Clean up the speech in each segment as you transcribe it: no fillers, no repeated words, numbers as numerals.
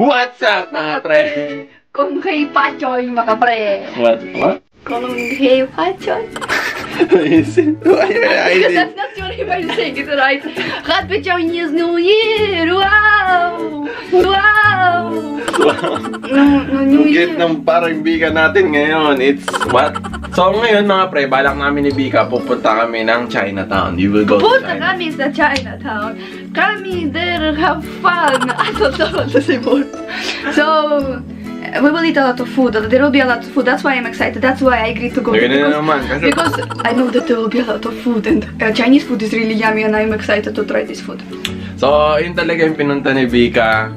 What's up mga pre? Kung kay Pachoy mga pre. What? Kung kay Pachoy. Because that's not your name, I'm saying it right. Happy Chinese New Year! Wow! Wow! New Year. Get ng parang bika natin ngayon. It's what? So ngayon mga pre, balak namin ni Bika, pupunta kami ng Chinatown. You will go to Pupunta China. kami sa Chinatown. Kami there, have fun. I don't know what to say more. So, we will eat a lot of food. There will be a lot of food. That's why I'm excited. That's why I agreed to go. Because I know that there will be a lot of food and Chinese food is really yummy and I'm excited to try this food. So, yun talaga yung pinunta ni Bika.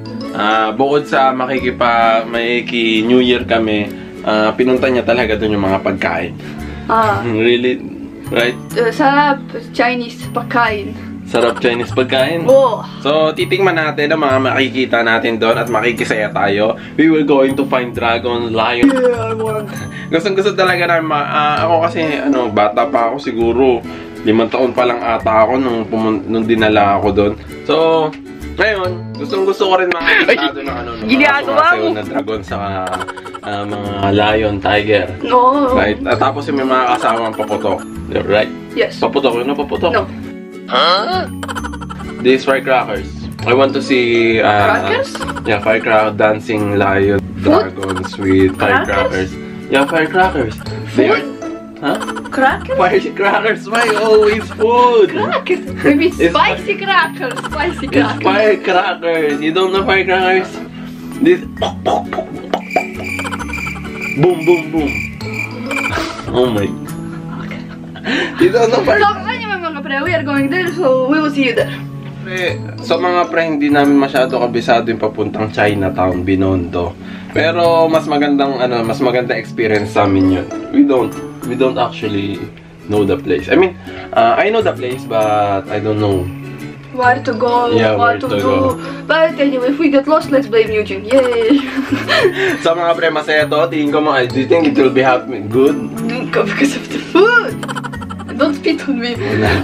Bukod sa makiki New Year kami, pinunta niya talaga dun yung mga pagkain. Really? Right? Sarap Chinese pagkain. Sarap Chinese pagkain. Oh. So, titingnan natin ang mga makikita natin doon at makikisaya tayo. We will going to find dragon, lion. Yeah, I want. Gustong-gusto talaga namin. Ako kasi, bata pa ako siguro. 5 taon pa lang ata ako nung dinala ako doon. So, ngayon, gustong-gusto ko rin makikita doon ng ginagawa mo na dragon sa mga lion, tiger. No. Right? At tapos yung may mga kasamang paputok. Right? Yes. Paputok. Yun na paputok. No. Huh? These firecrackers. I want to see crackers? Yeah, firecracker dancing lion dragons with firecrackers. Yeah, firecrackers. Food? Huh? Crackers? Firecrackers. Why always food? Crackers. Maybe spicy crackers. Spicy crackers. It's firecrackers. You don't know firecrackers? This boom boom boom. Oh my. You don't know firecrackers? We are going there, so we will see you there. So mga pre, hindi namin masyado kabisado yung papuntang Chinatown, Binondo. Pero mas magandang experience sa amin yun. We don't actually know the place. I mean, I know the place but I don't know where to go, yeah, what to do. But anyway, if we get lost, let's blame Eugene. Yay! So mga pre, masaya to. Tingin ko do you think it will be good? Because of the food! Don't spit on me.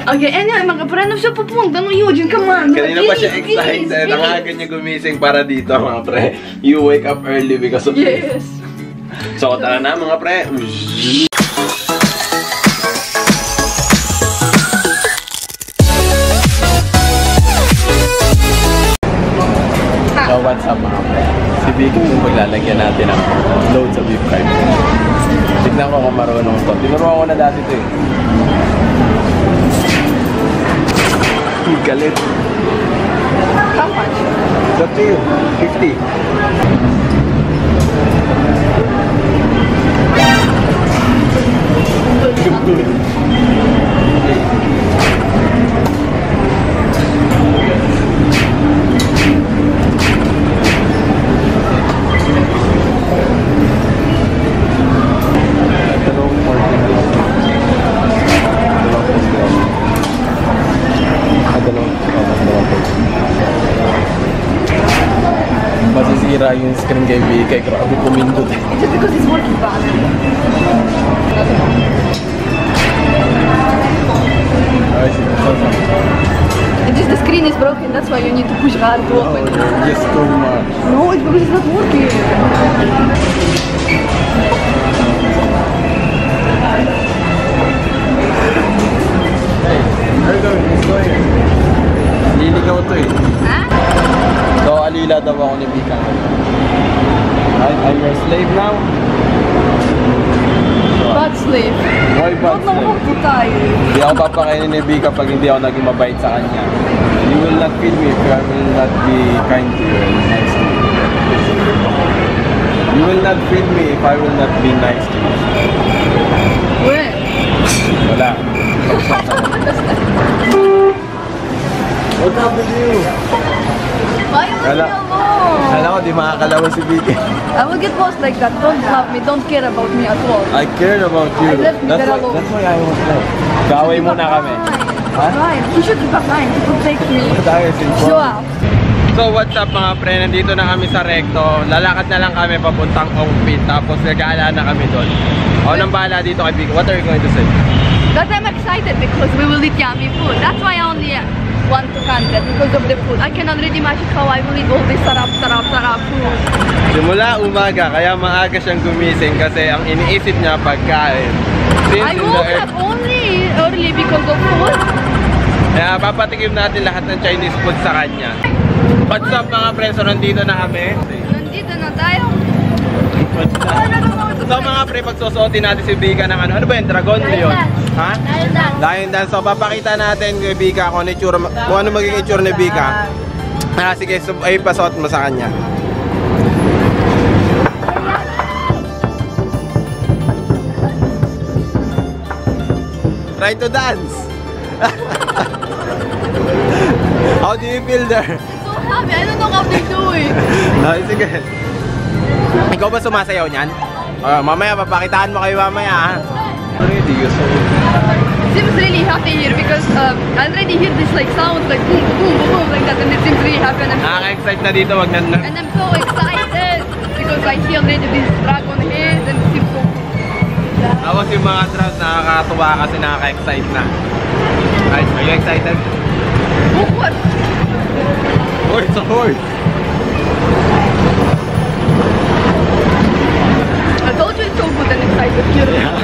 Okay, anyway, mga pre, siya pupunta no, Eugene, come on. Kanina pa siya excited. Ang aga niya gumising para dito, mga pre. You wake up early because of this. Yes. So, tara na, mga pre. So, what's up, mga pre? Si Vicky yung paglalagyan natin ng loads of beef carb. Tignan ko kung marunong to. Tinuruan ko na dati ito eh. Galit. How much? It's up to you. 50. Masisira yung screen kay Bika, grabe pumindot. It's just because it's working bad. It's just the screen is broken, that's why you need to push hard to open it. Just too much. No, it's because it's not working. Hey, where are you going? Let's go here. Liligaw to eh. Ha? So, alila daw ako ni Bika. I'm your slave now? Bad slave. Why bad Don't know how slave? to tie. Hindi ako papakainin ni Bika pag hindi ako naging mabait sa kanya. You will not feed me if I will not be kind to you and nice to you. You will not feed me if I will not be nice to you. When? Wala. What's up with you? Why you leave me alone? Kala ko di makakalawan si Bika. I will get lost like that. Don't love me. Don't care about me at all. I cared about you. I left me there alone. That's why I was like, kaway muna kami. Huh? Fine. You should be behind to protect me. Show up. So what's up mga pre, nandito na kami sa Recto. Lalakad na lang kami papuntang Ongpin. Tapos nag-aala na kami doon. Ako nang bahala dito kay Bika. What are you going to say? That I'm excited because we will eat yummy food. That's why I only want to content. because of the food. I can already imagine how I will eat all this sarap food. Simula umaga, kaya maaga siyang gumising kasi ang iniisip niya pagkain. I woke up only early because of food. Kaya papatikim natin lahat ng Chinese food sa kanya. What's up mga friends? So nandito na kami. Nandito na tayo. So mga pre, pagsusuotin natin si Vika ng ano ba yun? Dragon yun? Ha? Lion dance. So papakita natin kay Vika kung ano magiging itsura ni Vika. Sige, ay pasuot mo sa kanya. Try to dance. How do you feel there? I'm so happy. I don't know how they do it. Ay, sige. Ikaw ba sumasayaw niyan? Mamaya, papakitaan mo kayo mamaya, ha? Seems really happy here because I already hear this like sound like boom, boom, boom, boom like that, and it seems really happy. Nakaka-excite na dito, wag na. And I'm so excited because I see already this dragon head and it seems so cool. Tapos yung mga drums, nakakatuwa kasi nakaka-excite na. Right, are you excited? Oh, what? Oh, it's a horse! I told you it's so good and excited here. Yeah.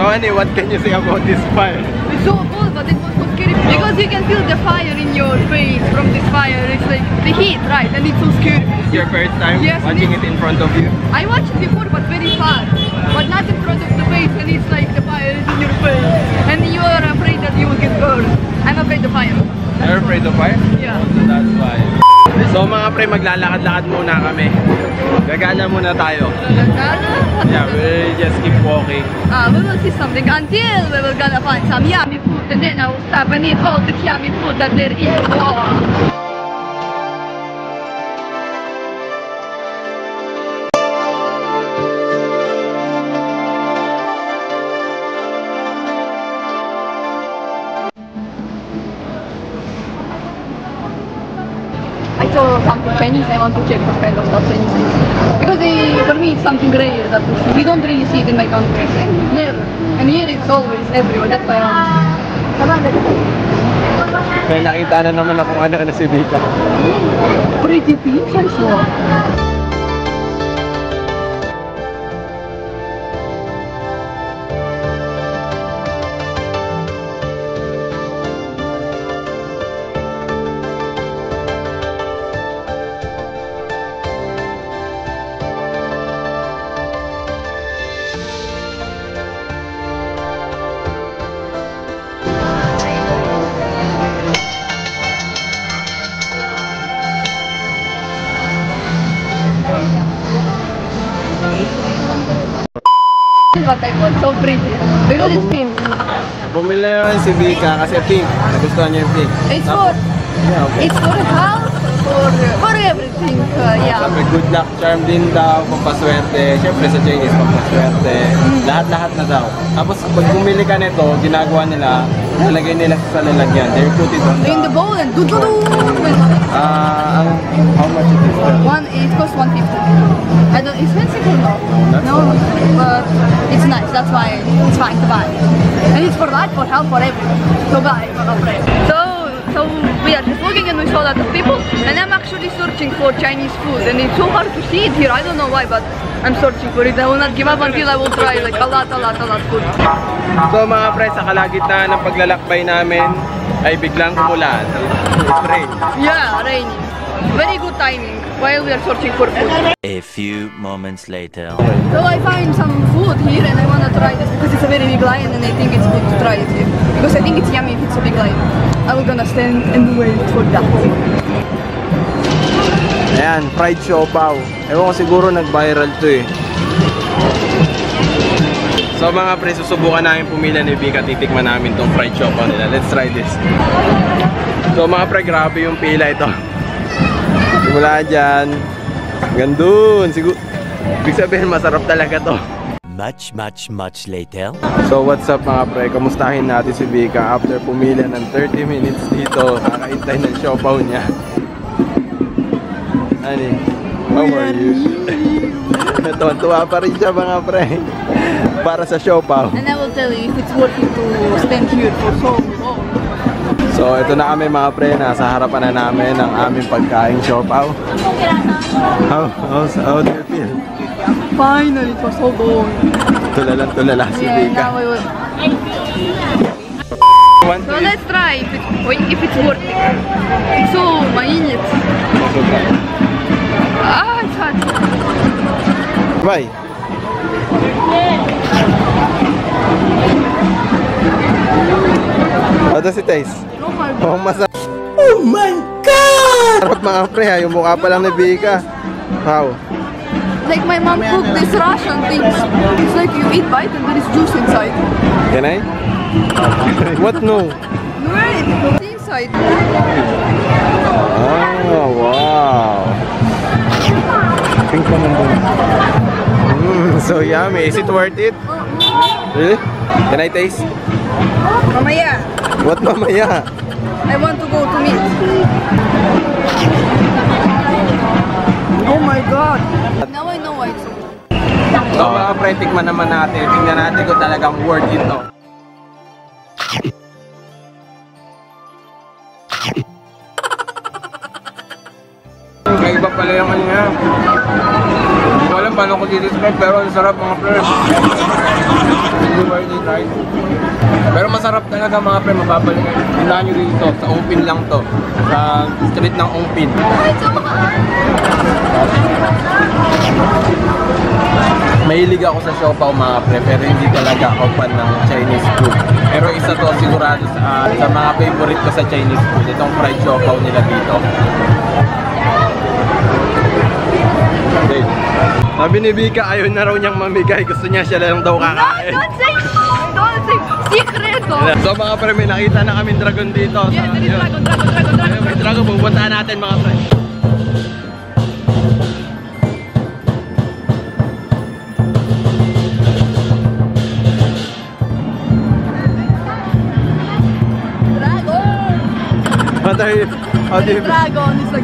Honey, what can you say about this fire? It's so cool, but it was so scary because you can feel the fire in your face from this fire. It's like the heat, right? And it's so scary. It's your first time watching it in front of you? I watched it before, but very far, but not in front of the face. And it's like the fire is in your face, and you are afraid that you will get burned. I'm afraid of fire. You're afraid of fire? Yeah. So that's why. So mga pre, maglalakad-lakad muna kami. Gagala muna tayo. Yeah, we'll just keep walking. We will see something until we will gonna find some yummy food, and then I will stop and eat all the yummy food that there is. Oh. I saw something Chinese, I want to check what kind of stuff Chinese is. Because for me it's something rare that we don't really see it in my country. Never. And here it's always everywhere, that's why I'm... May nakita na naman akong ano na si Vika. Pretty pink, I saw. What I want, so pretty. Because it's pink. Bumili naman si Vika kasi pink. Nagustuhan niya yung pink. It's for, Yeah, okay. It's for the house, for everything. Yeah. Sabi, good luck charm din daw, pampaswerte. Siyempre sa Chinese, pampaswerte. Lahat-lahat na daw. Tapos pag bumili ka nito, ginagawa nila, nalagay nila sa lalagyan. They put it on In the bowl and do do. how much it is? It costs 150. I don't, expensive or not? No, but it's nice, that's why it's fine to buy. And it's for life, for health, for everything. So buy, mga pre. So we are just looking and we saw a lot of people, and I'm actually searching for Chinese food, and it's so hard to see it here. I don't know why, but I'm searching for it. I will not give up until I will try like a lot food. So mga pre, sa kalagitnaan ng paglalakbay namin ay biglang umulan. It's rain. Yeah, raining. Very good timing while we are searching for food. A few moments later. So I find some food here and I want to try this because it's a very big lion and I think it's good to try it here. Because I think it's yummy if it's a big lion. I'm gonna stand and wait for that. Ayan, fried siopaw. Ewan ko siguro nag-viral to eh. So mga pre, susubukan namin pumila ni Vika. Titikman namin tong fried siopaw nila. Let's try this. So mga pre, grabe yung pila ito. Simula dyan. Gandun. Ibig sabihin, masarap talaga to. Much later. So what's up mga pre? Kamustahin natin si Vika after pumila ng 30 minutes dito. Kakaintay ng siopaw niya. Honey, how are you? Tuwa pa rin siya mga pre. Para sa siopaw. And I will tell you if it's worth it to stand here for so long. So ito na kami mga pre, nasa harapan na namin ang aming pagkain siopaw. How do you feel? Finally, it was so long. Tulala si Vika. Now we will. So let's try if it's worth it. It's so mainit. Ah, it's hot. Bye. How does it taste? Oh, masarap. Oh my God! Sarap mga pre ha, yung mukha pa lang ni Vika. How? Like my mom cooked these Russian things. It's like you eat bite and there is juice inside. Can I? What no? Right, it's inside. Oh, wow. Pink naman dun. So yummy. Is it worth it? Really? Can I taste? Mamaya. What mamaya? I want to go to meet. Oh my God. Now I know why it's so good. So mga pre, tikman naman natin. Tingnan natin kung talagang worth it to. Kaiba pala yung ano niya. Hindi ko alam paano ko i-describe pero ang sarap mga pre. Hindi worth it, right? Pero masarap talaga mga pre, mababalik. Tingnan nyo dito, sa Ongpin lang to. Sa street ng Ongpin. Mahilig ako sa siopaw mga pre, pero hindi talaga ako fan ng Chinese food. Pero isa to sigurado sa mga favorite ko sa Chinese food, itong fried siopaw nila dito. Okay. Sabi ni Vika, ayaw na raw niyang mamigay, gusto niya siya lang daw kakain. Don't say secret. So mga pre, may nakita na kaming dragon dito. Yeah, there is dragon. Ayun, may dragon, pupuntahan natin mga pre. How do you Dragon is like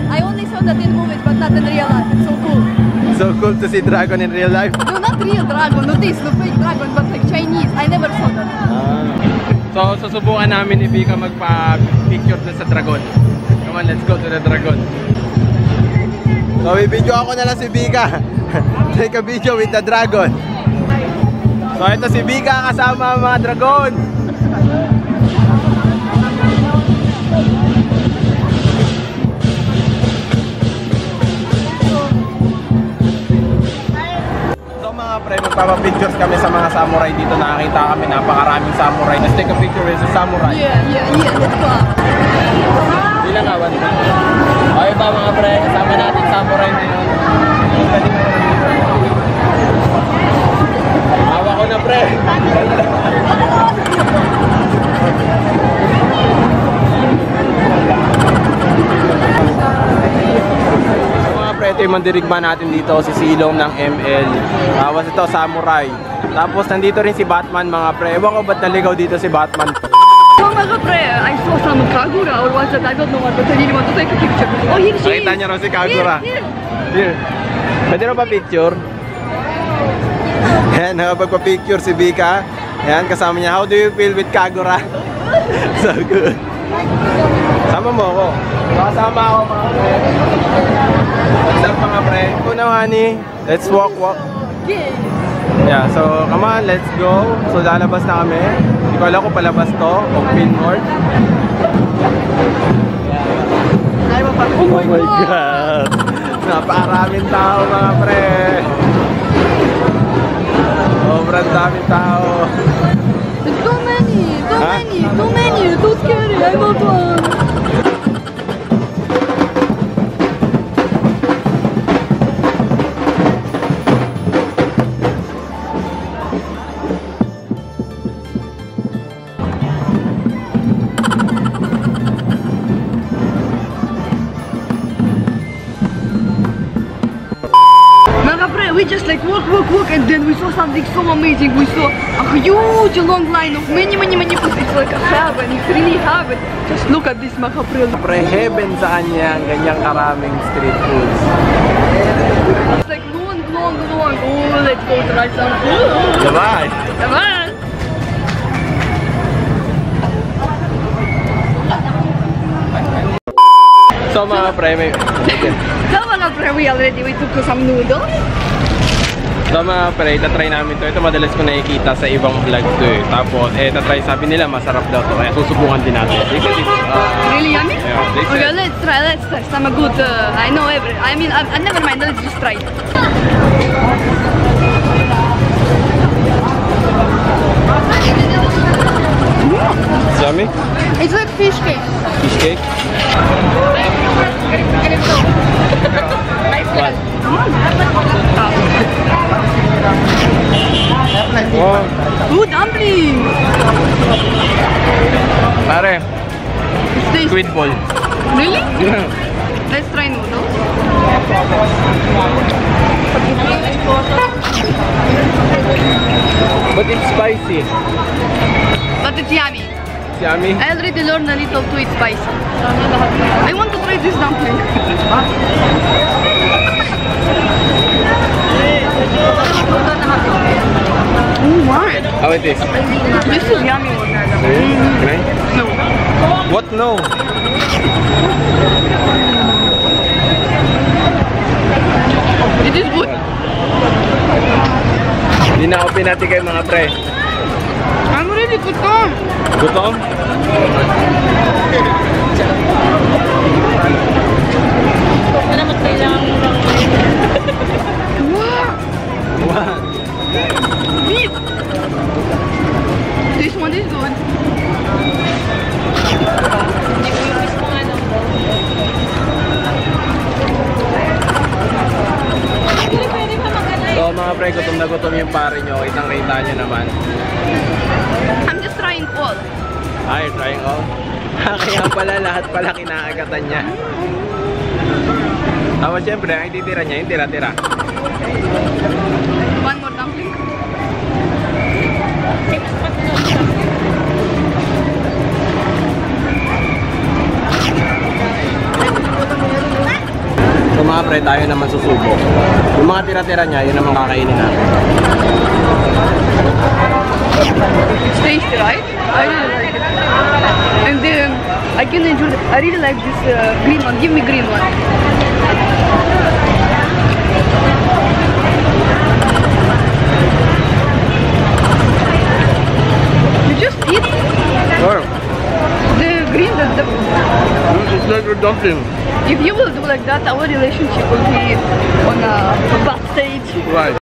I only saw that in movies but not in real life. It's so cool. So cool to see dragon in real life. No, not real dragon, not this, no fake dragon, but like Chinese. I never saw that. So susubukan namin ni Vika magpa-picture na sa dragon. Come on, let's go to the dragon. So i-video ako na lang si Vika. Take a video with the dragon. So ito si Vika kasama ang mga dragon. Pre, magpapapictures kami sa mga samurai dito. Nakakita kami, napakaraming samurai. Let's take a picture with the samurai. Yeah, let's go. Bilang awan. Okay ba mga pre, kasama natin samurai ngayon. Hawa ko na pre. Ito yung mandirigma natin dito, si Silong ng ML. Tapos ito, Samurai. Tapos nandito rin si Batman mga pre. Ewan ko ba't naligaw dito si Batman. So mga pre, I saw some Kagura or what's that? I don't know what, but I really want to take a picture. Oh, here she is. Nakita niya raw si Kagura. Here. Here. Pwede na ba picture? Ayan, nakapagpa-picture si Vika. Ayan, kasama niya. How do you feel with Kagura? So good. Sama mo ako. Kasama ako mga pre. What's up mga pre? Una honey, let's walk. Yeah, so come on, let's go. So lalabas na kami. Hindi ko alam kung palabas to o Pinmore. Oh my God! Napakaraming tao mga pre. Sobrang daming tao. It's too many, too scary, I don't want. We just like walk, and then we saw something so amazing. We saw a huge long line of many foods. It's like a heaven, it's really heaven. Just look at this Macapre. Pre-heaven sa kanya ang ganyang karaming street foods. It's like long. Oh, let's go try some food. Bye! So mga pre, we took some noodles. So mga pre, itatry namin to. Ito madalas ko nakikita sa ibang vlog to eh. Tapos, itatry, sabi nila masarap daw to. Kaya susubukan din natin. Really yummy? Yeah, okay, let's try. Some good, I know never mind, let's just try it. It's yummy? It's like fish cake. Fish cake? What? Wow. Ooh, dumpling! Pare, It's squid ball. Really? Yeah. Let's try noodles. But it's spicy. But it's yummy. It's yummy? I already learned a little too spicy. I want to try this dumpling. Oh my! How it is? This is yummy. Can I? No. What no? It is good. Hindi na ako pinatigay mga pre. I'm really gutom. Gutom? Wow! Wow. Meat! This one is good. So mga pre, gutom na gutom yung pare nyo. Kitang-kita nyo naman. I'm just trying all. Ay, trying all? Kaya pala lahat pala kinaagatan niya. Tapos syempre, ang ititira niya, yung tira-tira. One more dumpling. So mga pre, tayo naman susubo. Yung mga tira-tira niya, yun naman kakainin natin. It's tasty, right? I really like it. And I can enjoy it. I really like this green one. Give me green one. You just eat Sure. the green, It's like a dumpling. if you will do like that, our relationship will be on a bad stage. Right.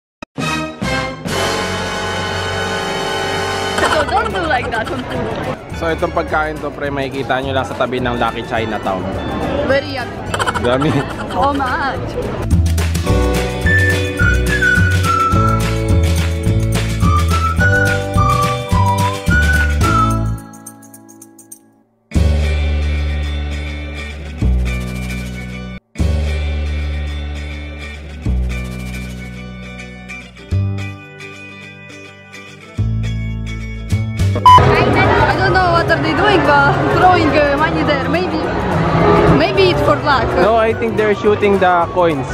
So don't do like that on food. So itong pagkain to pre, makikita nyo lang sa tabi ng Lucky Chinatown. Very yummy. Dami. So much. I don't know what are they doing, but throwing money there. Maybe it's for luck. No, I think they're shooting the coins.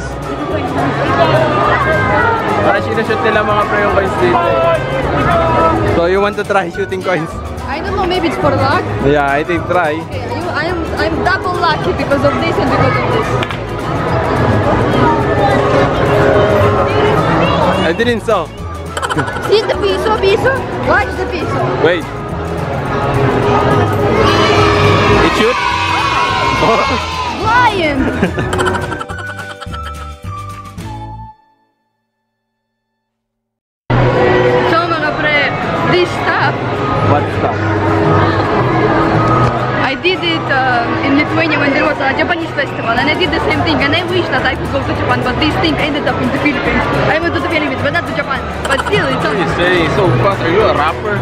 Para sinushoot nila mga pre yung coins dito eh. So you want to try shooting coins? I don't know, maybe it's for luck. Yeah, I think try. Okay, I'm double lucky because of this and because of this. I didn't saw. See the piso? Watch the piso. Wait. It shoot? Lion! So mga pre, this stuff, What stuff? I did it in Lithuania when there was a Japanese festival, and I did the same thing, and I wish that I could go to Japan, but this thing ended up in the Philippines. I went to the Philippines, but not to Japan. But still, it's You say so fast. Are you a rapper?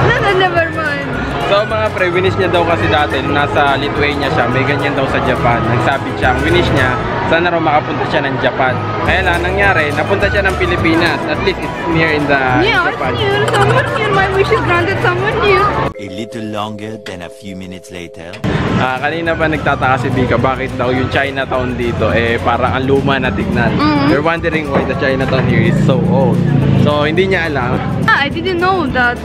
no, never mind. So mga pre, winish niya daw kasi dati nung nasa Lithuania siya, may ganyan daw sa Japan. Nagsabi siya, ang winish niya, sana raw makapunta siya ng Japan. Kaya lang, nangyari, napunta siya ng Pilipinas. At least it's near in the Yeah, Japan. it's near. Someone near. My wish is granted. Someone near. A little longer than a few minutes later. Kanina pa nagtataka si Bika, bakit daw yung Chinatown dito, parang ang luma na tignan. You're wondering why the Chinatown here is so old. So, hindi niya alam. I didn't know that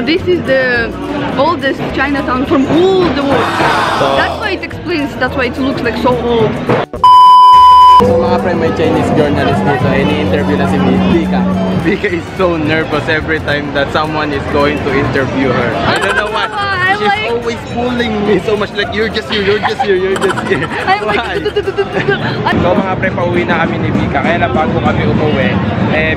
this is the oldest Chinatown from all the world. So, That's why it explains. That's why it looks like so old. So mga pre, may Chinese journalist dito, ini-interview na si Bika. Bika is so nervous every time that someone is going to interview her. I don't know why. She's always pulling me so much like, you're just here, you're just here, you're just here. I'm like, So mga pre, pauwi na kami ni Bika. Kaya lang bago kami umuwi,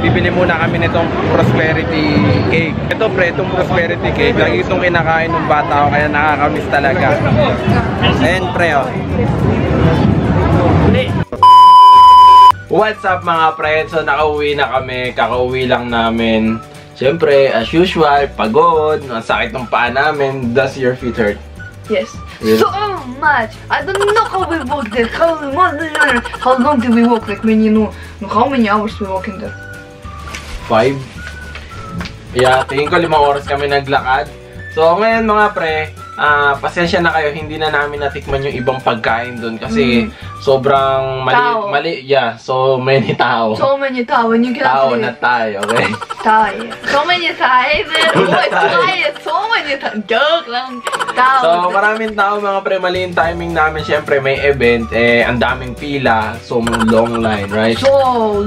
bibili muna kami nitong prosperity cake. Ito pre, itong prosperity cake, lagi itong kinakain ng bata ko, kaya nakakamiss talaga. Ayan pre, oh. What's up mga pre? So nakauwi na kami, kakauwi lang namin. Siyempre, as usual, pagod, ang sakit ng paa namin. Does your feet hurt? yes, Really? so much. I don't know how we walked there. How long did we walk? Like many, how many hours we walking there? 5? Yeah, tingin ko 5 oras kami naglakad. So ngayon mga pre, pasensya na kayo, hindi na namin natikman yung ibang pagkain doon kasi sobrang mali, yeah, so many tao. So many tao, when you get Tao na tayo, okay? Tao. So many tao. So many tao. Joke lang. Tao. So maraming tao mga pre, mali yung timing namin. Siyempre may event, ang daming pila, so long line, right? So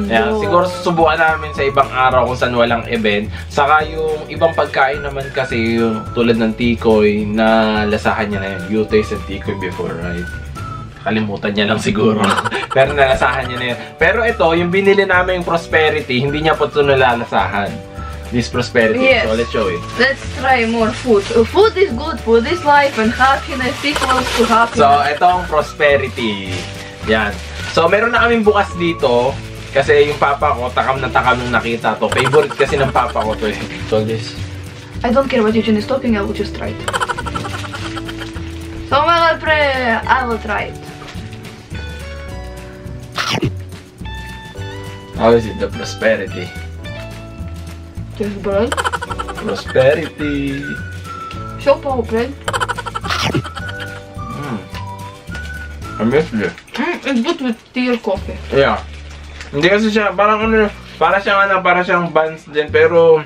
Yeah, siguro susubukan namin sa ibang araw kung saan walang event. Saka yung ibang pagkain naman kasi yung tulad ng tikoy na lasahan niya na yun. You tasted tikoy before, right? Kalimutan niya lang siguro. Pero nalasahan niya na yun. Pero ito, yung binili namin yung prosperity, hindi niya po ito nalalasahan. This prosperity. Yes. So let's show it. Let's try more food. Food is good, food is life, and happiness equals to happiness. So, ito ang prosperity. Yan. So, meron na kaming bukas dito. Kasi yung papa ko, takam na takam nung nakita to. Favorite kasi ng papa ko to eh. So, this. I don't care what Eugene is talking, I will just try it. So, mga pre, I will try it. How is it, the prosperity? Just bread. Prosperity. Show pa bread. I miss it. It's good with tea or coffee. Yeah. Hindi kasi siya, parang ano, para siyang buns din, pero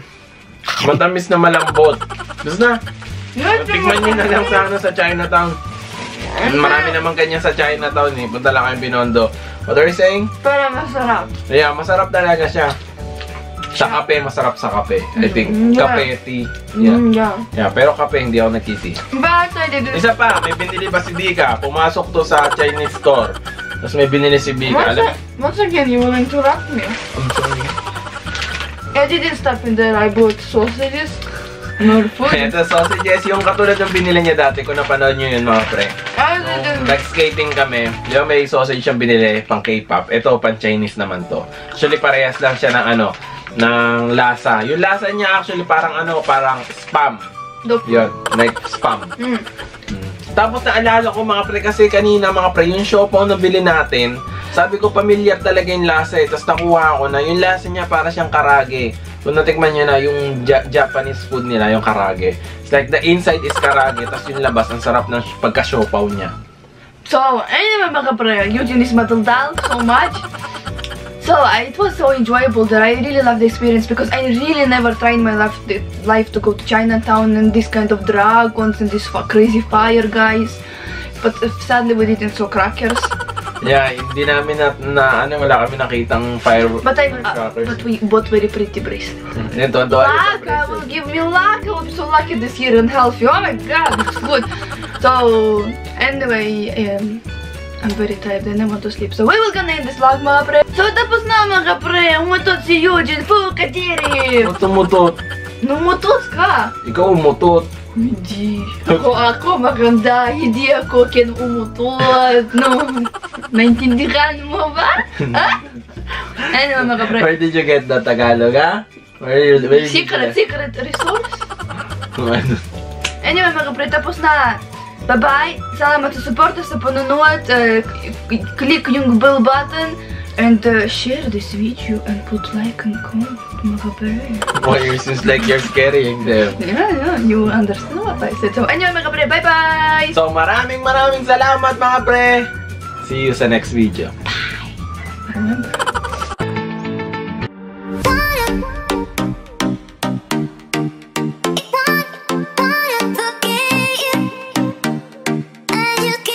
matamis na malambot. Basta na, tikman nyo na lang sa Chinatown. Marami naman ganyan sa Chinatown eh. Punta lang kayong Binondo. What are you saying? Pero masarap. Yeah, masarap talaga siya. Sa kape, masarap sa kape. I think. Yeah. Kape, tea. Yeah. Yeah. Yeah, pero kape, hindi ako nagtiti. But I did it. Isa pa, may binili pa si Bika. Pumasok to sa Chinese store. Tapos may binili si Bika. Alam, Once again, you will interrupt me. I'm sorry. I didn't stop in there. I bought sausages. More food. Ito, sausages. Yung katulad ng binili niya dati. Kung napanood nyo yun mga pre. I didn't. Nag-skating kami. Di ba may sausage siyang binili pang K-pop. Ito, pang Chinese naman to. Actually, parehas lang siya ng ano, ng lasa. Yung lasa niya actually parang ano, parang spam. Yun, like spam. Tapos naalala ko mga pre, kasi kanina mga pre, yung siopaw na bili natin, sabi ko pamilyar talaga yung lasa eh. Tapos nakuha ko na, yung lasa niya para siyang karage. Kung natikman nyo na yung Japanese food nila, yung karage. It's like the inside is karage, tapos yung labas, ang sarap ng pagka-siopaw niya. So, anyway mga pre, Eugene is madaldal so much. So, it was so enjoyable that I really loved the experience because I really never tried in my life to go to Chinatown and this kind of dragons and this crazy fire guys. But sadly we didn't saw crackers. Yeah, hindi namin wala kami nakitang But fireworks. we bought very pretty bracelets. Ito, Luck! I will give me luck! I will be so lucky this year and healthy. Oh my god, it's good. So, anyway, I'm very tired and I want to sleep. So, we will gonna end this vlog, mga pre. So, tapos na, mga pre. Umutot si Eugene. Kadiri! Umutot. Numutot ka? Ikaw umutot. Hindi. Ako maganda. Hindi ako umutot. No. Naintindihan mo ba? Ha? Ano, mga pre? Where did you get the Tagalog, ha? Where did you Secret resource? Ano? Anyway, mga pre, tapos na. Bye-bye! Salamat sa suporta sa panonood. Click yung bell button and share this video and put like and comment, mga pre. Why it seems like you're scaring them. Yeah, you understand what I said. So, anyway, mga pre, bye-bye! So, maraming salamat, mga pre! See you sa next video. Remember,